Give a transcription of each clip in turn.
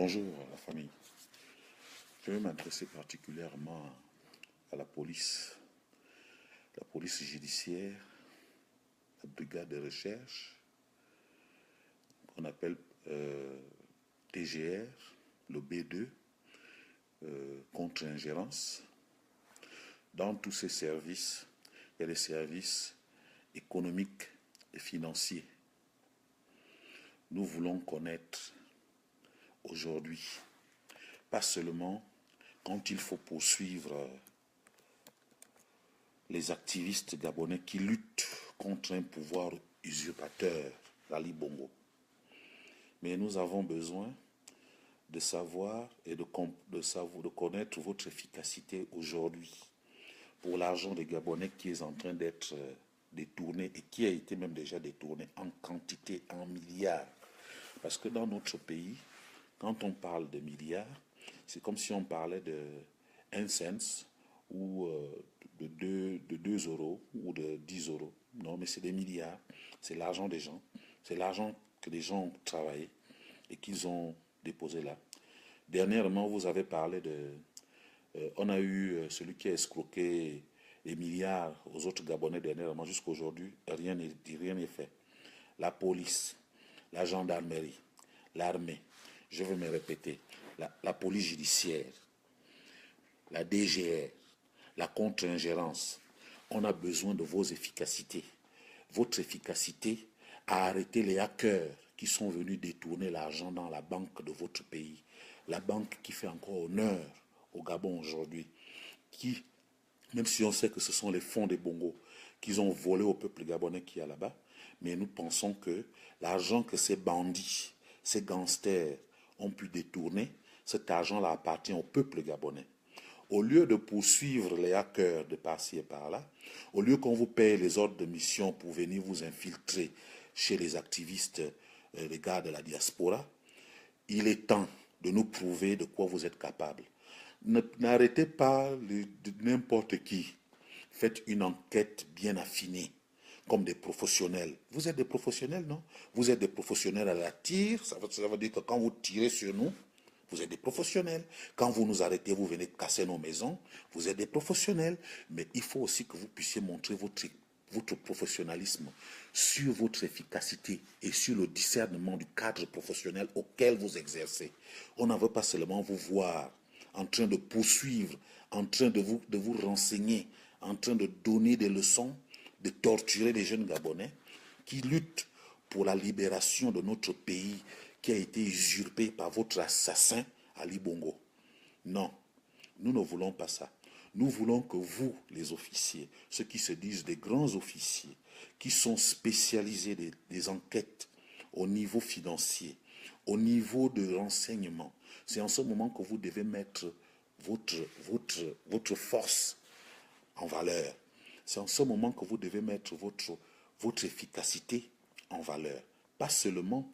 Bonjour la famille. Je vais m'intéresser particulièrement à la police judiciaire, la brigade de recherche, qu'on appelle TGR, le B2, contre-ingérence. Dans tous ces services, il y a les services économiques et financiers. Nous voulons connaître aujourd'hui, pas seulement quand il faut poursuivre les activistes gabonais qui luttent contre un pouvoir usurpateur, l'Ali Bongo. Mais nous avons besoin de savoir et de connaître votre efficacité aujourd'hui pour l'argent des Gabonais qui est en train d'être détourné et qui a été même déjà détourné en quantité, en milliards. Parce que dans notre pays, quand on parle de milliards, c'est comme si on parlait de 1 cent ou de 2 euros ou de 10 euros. Non, mais c'est des milliards. C'est l'argent des gens. C'est l'argent que les gens ont travaillé et qu'ils ont déposé là. Dernièrement, vous avez parlé de... on a eu celui qui a escroqué les milliards aux autres Gabonais dernièrement. Jusqu'à aujourd'hui, rien n'est fait. La police, la gendarmerie, l'armée, je veux me répéter, la police judiciaire, la DGR, la contre-ingérence. On a besoin de vos efficacités. Votre efficacité à arrêter les hackers qui sont venus détourner l'argent dans la banque de votre pays. La banque qui fait encore honneur au Gabon aujourd'hui. Qui, même si on sait que ce sont les fonds des Bongos qu'ils ont volé au peuple gabonais qui est là-bas, mais nous pensons que l'argent que ces bandits, ces gangsters ont pu détourner, cet argent-là appartient au peuple gabonais. Au lieu de poursuivre les hackers de par-ci et par-là, au lieu qu'on vous paye les ordres de mission pour venir vous infiltrer chez les activistes, les gars de la diaspora, il est temps de nous prouver de quoi vous êtes capable. N'arrêtez pas de n'importe qui. Faites une enquête bien affinée, comme des professionnels. Vous êtes des professionnels, non? Vous êtes des professionnels à la tire. Ça veut dire que quand vous tirez sur nous, vous êtes des professionnels. Quand vous nous arrêtez, vous venez casser nos maisons, vous êtes des professionnels. Mais il faut aussi que vous puissiez montrer votre professionnalisme sur votre efficacité et sur le discernement du cadre professionnel auquel vous exercez. On n'en veut pas seulement vous voir en train de poursuivre, en train de vous renseigner, en train de donner des leçons, de torturer les jeunes Gabonais qui luttent pour la libération de notre pays qui a été usurpé par votre assassin Ali Bongo. Non, nous ne voulons pas ça. Nous voulons que vous, les officiers, ceux qui se disent des grands officiers, qui sont spécialisés des enquêtes au niveau financier, au niveau de renseignement, c'est en ce moment que vous devez mettre votre force en valeur. C'est en ce moment que vous devez mettre votre efficacité en valeur. Pas seulement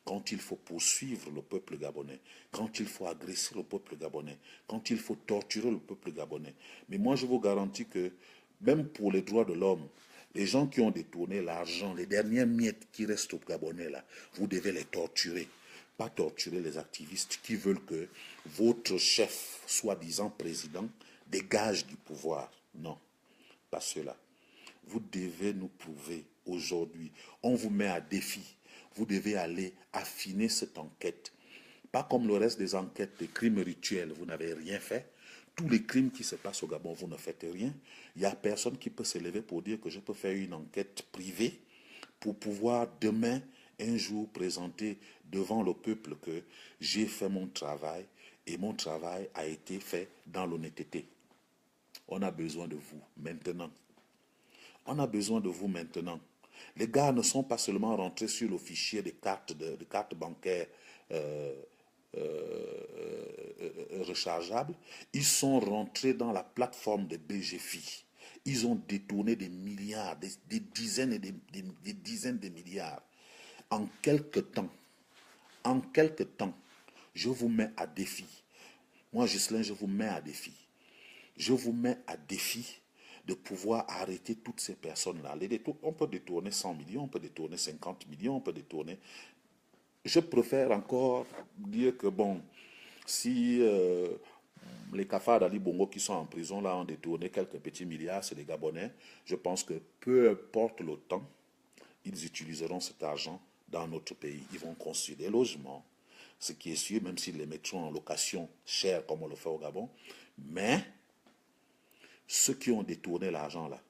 quand il faut poursuivre le peuple gabonais, quand il faut agresser le peuple gabonais, quand il faut torturer le peuple gabonais. Mais moi, je vous garantis que même pour les droits de l'homme, les gens qui ont détourné l'argent, les dernières miettes qui restent aux Gabonais, là, vous devez les torturer. Pas torturer les activistes qui veulent que votre chef, soi-disant président, dégage du pouvoir. Non, pas cela. Vous devez nous prouver aujourd'hui. On vous met à défi. Vous devez aller affiner cette enquête. Pas comme le reste des enquêtes de crimes rituels. Vous n'avez rien fait. Tous les crimes qui se passent au Gabon, vous ne faites rien. Il n'y a personne qui peut se lever pour dire que je peux faire une enquête privée pour pouvoir demain, un jour, présenter devant le peuple que j'ai fait mon travail et mon travail a été fait dans l'honnêteté. On a besoin de vous maintenant. On a besoin de vous maintenant. Les gars ne sont pas seulement rentrés sur le fichier des cartes bancaires rechargeables, ils sont rentrés dans la plateforme de BGFI. Ils ont détourné des milliards, des dizaines et des dizaines de milliards. En quelques temps, je vous mets à défi. Moi, Ghislain, je vous mets à défi. Je vous mets à défi de pouvoir arrêter toutes ces personnes-là. On peut détourner 100 millions, on peut détourner 50 millions, on peut détourner... Je préfère encore dire que, bon, Si les cafards d'Ali Bongo qui sont en prison là ont détourné quelques petits milliards, c'est des Gabonais, je pense que peu importe le temps, ils utiliseront cet argent dans notre pays. Ils vont construire des logements, ce qui est sûr, même s'ils les mettront en location chère comme on le fait au Gabon. Mais ceux qui ont détourné l'argent là,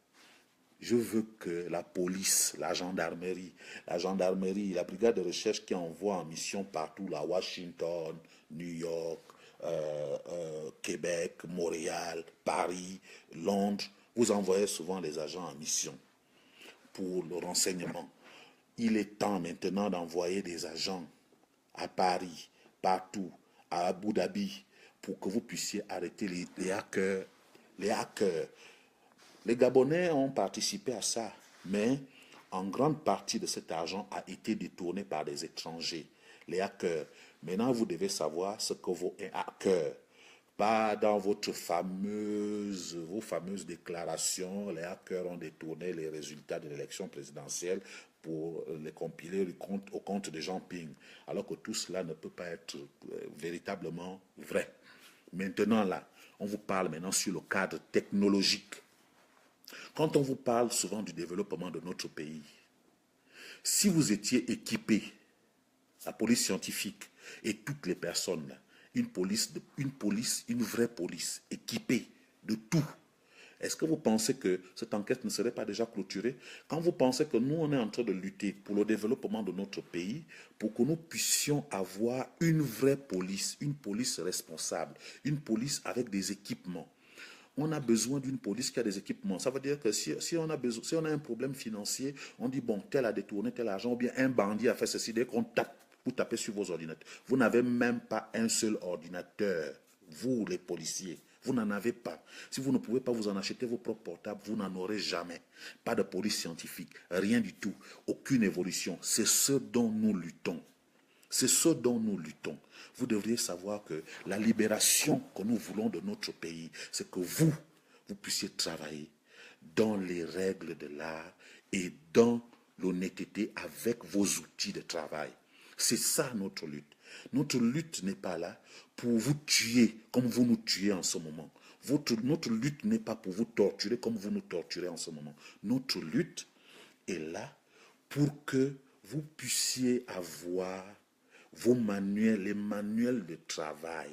je veux que la police, la gendarmerie, la brigade de recherche qui envoie en mission partout, là, Washington, New York, Québec, Montréal, Paris, Londres, vous envoyez souvent les agents en mission pour le renseignement. Il est temps maintenant d'envoyer des agents à Paris, partout, à Abu Dhabi, pour que vous puissiez arrêter les hackers. Les hackers. Les Gabonais ont participé à ça, mais en grande partie de cet argent a été détourné par des étrangers, les hackers. Maintenant, vous devez savoir ce que vos hackers, pas dans vos fameuses déclarations, les hackers ont détourné les résultats de l'élection présidentielle pour les compiler au compte de Jean Ping, alors que tout cela ne peut pas être véritablement vrai. Maintenant là, on vous parle maintenant sur le cadre technologique. Quand on vous parle souvent du développement de notre pays, si vous étiez équipé, la police scientifique et toutes les personnes, là, une vraie police équipée de tout, est-ce que vous pensez que cette enquête ne serait pas déjà clôturée? Quand vous pensez que nous, on est en train de lutter pour le développement de notre pays, pour que nous puissions avoir une vraie police, une police responsable, une police avec des équipements, on a besoin d'une police qui a des équipements. Ça veut dire que si on a un problème financier, on dit, bon, tel a détourné tel argent, ou bien un bandit a fait ceci, dès qu'on tape, vous tapez sur vos ordinateurs. Vous n'avez même pas un seul ordinateur, vous les policiers. Vous n'en avez pas. Si vous ne pouvez pas vous en acheter vos propres portables, vous n'en aurez jamais. Pas de police scientifique, rien du tout. Aucune évolution. C'est ce dont nous luttons. C'est ce dont nous luttons. Vous devriez savoir que la libération que nous voulons de notre pays, c'est que vous puissiez travailler dans les règles de l'art et dans l'honnêteté avec vos outils de travail. C'est ça notre lutte. Notre lutte n'est pas là pour vous tuer comme vous nous tuez en ce moment. Notre lutte n'est pas pour vous torturer comme vous nous torturez en ce moment. Notre lutte est là pour que vous puissiez avoir vos manuels, les manuels de travail.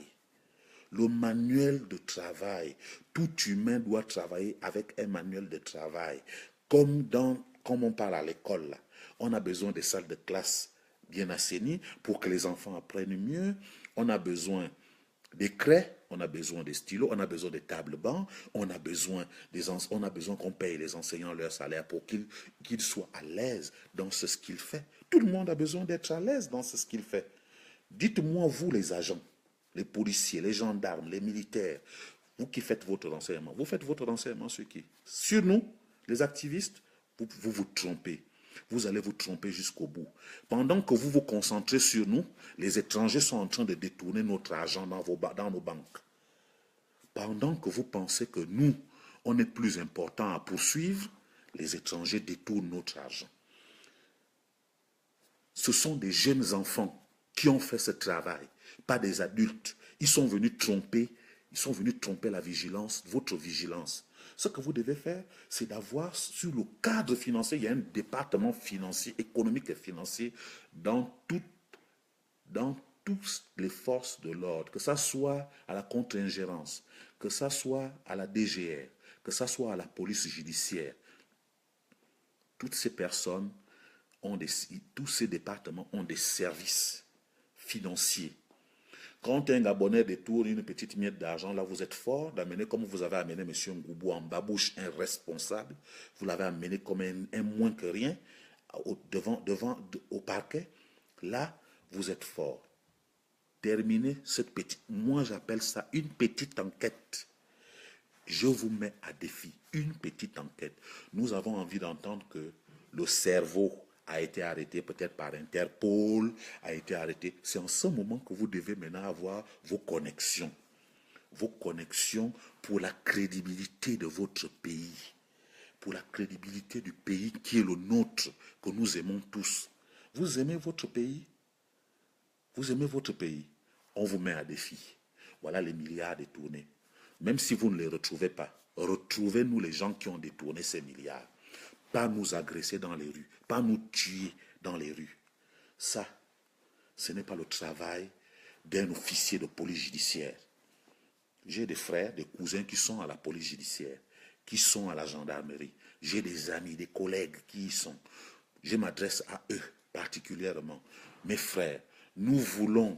Le manuel de travail. Tout humain doit travailler avec un manuel de travail. Comme on parle à l'école, on a besoin des salles de classe bien assainies pour que les enfants apprennent mieux. On a besoin des craies, on a besoin des stylos, on a besoin des tables bancs, on a besoin qu'on paye les enseignants leur salaire pour qu'ils soient à l'aise dans ce qu'ils font. Tout le monde a besoin d'être à l'aise dans ce qu'il fait. Dites-moi, vous les agents, les policiers, les gendarmes, les militaires, vous qui faites votre renseignement, vous faites votre renseignement sur qui? Sur nous, les activistes, vous vous trompez. Vous allez vous tromper jusqu'au bout. Pendant que vous vous concentrez sur nous, les étrangers sont en train de détourner notre argent dans nos banques. Pendant que vous pensez que nous, on est plus important à poursuivre, les étrangers détournent notre argent. Ce sont des jeunes enfants qui ont fait ce travail, pas des adultes. Ils sont venus tromper la vigilance, votre vigilance. Ce que vous devez faire, c'est d'avoir sur le cadre financier, il y a un département financier, économique et financier dans toutes les forces de l'ordre, que ça soit à la contre-ingérence, que ça soit à la DGR, que ça soit à la police judiciaire. Toutes ces personnes tous ces départements ont des services financiers. Quand un Gabonais détourne une petite miette d'argent, là vous êtes fort d'amener, comme vous avez amené M. Ngoubou en babouche, un responsable, vous l'avez amené comme un moins que rien au parquet. Là, vous êtes fort. Terminez cette petite, moi j'appelle ça une petite enquête. Je vous mets à défi, une petite enquête. Nous avons envie d'entendre que le cerveau a été arrêté peut-être par Interpol, a été arrêté. C'est en ce moment que vous devez maintenant avoir vos connexions pour la crédibilité de votre pays, pour la crédibilité du pays qui est le nôtre, que nous aimons tous. Vous aimez votre pays? Vous aimez votre pays? on vous met à défi. Voilà les milliards détournés. Même si vous ne les retrouvez pas, retrouvez-nous les gens qui ont détourné ces milliards. Pas nous agresser dans les rues, pas nous tuer dans les rues. Ça, ce n'est pas le travail d'un officier de police judiciaire. J'ai des frères, des cousins qui sont à la police judiciaire, qui sont à la gendarmerie. J'ai des amis, des collègues qui y sont. Je m'adresse à eux particulièrement. Mes frères, nous voulons,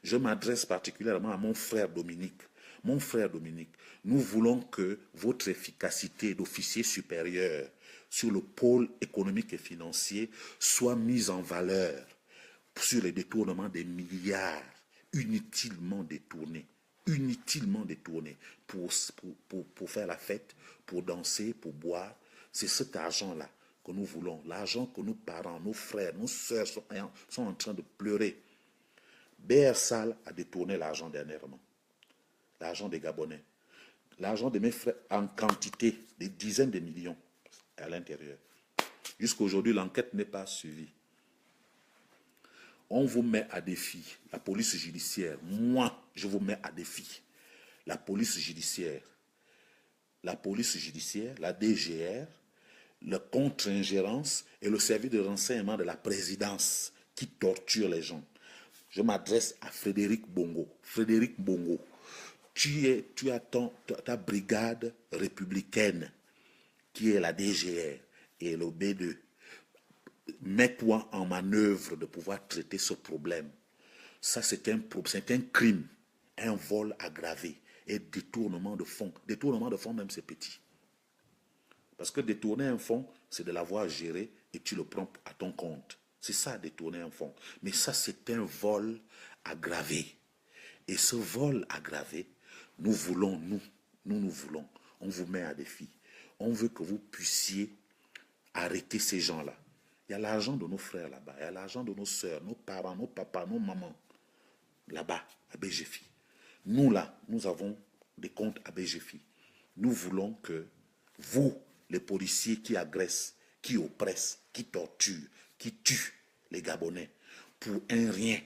je m'adresse particulièrement à mon frère Dominique. Mon frère Dominique, nous voulons que votre efficacité d'officier supérieur sur le pôle économique et financier soit mise en valeur sur les détournements des milliards inutilement détournés pour faire la fête, pour danser, pour boire. C'est cet argent-là que nous voulons, l'argent que nos parents, nos frères, nos soeurs sont en train de pleurer. BR Sall a détourné l'argent dernièrement, l'argent des Gabonais, l'argent de mes frères en quantité, des dizaines de millions à l'intérieur. Jusqu'à aujourd'hui, l'enquête n'est pas suivie. On vous met à défi, la police judiciaire, moi, je vous mets à défi. La police judiciaire, la DGR, la contre-ingérence et le service de renseignement de la présidence qui torture les gens. Je m'adresse à Frédéric Bongo. Frédéric Bongo, tu as ta brigade républicaine qui est la DGR et le B2. Mets-toi en manœuvre de pouvoir traiter ce problème. Ça, c'est un crime, un vol aggravé et détournement de fonds. Détournement de fonds, même, c'est petit. Parce que détourner un fonds, c'est de l'avoir géré et tu le prends à ton compte. C'est ça, détourner un fonds. Mais ça, c'est un vol aggravé. Et ce vol aggravé, nous voulons, on vous met à défi. On veut que vous puissiez arrêter ces gens-là. Il y a l'argent de nos frères là-bas, il y a l'argent de nos soeurs, nos parents, nos papas, nos mamans, là-bas, à BGFI. Nous, là, nous avons des comptes à BGFI. Nous voulons que vous, les policiers qui agressent, qui oppressent, qui torturent, qui tuent les Gabonais, pour un rien,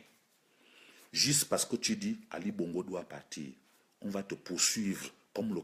juste parce que tu dis Ali Bongo doit partir, on va te poursuivre comme le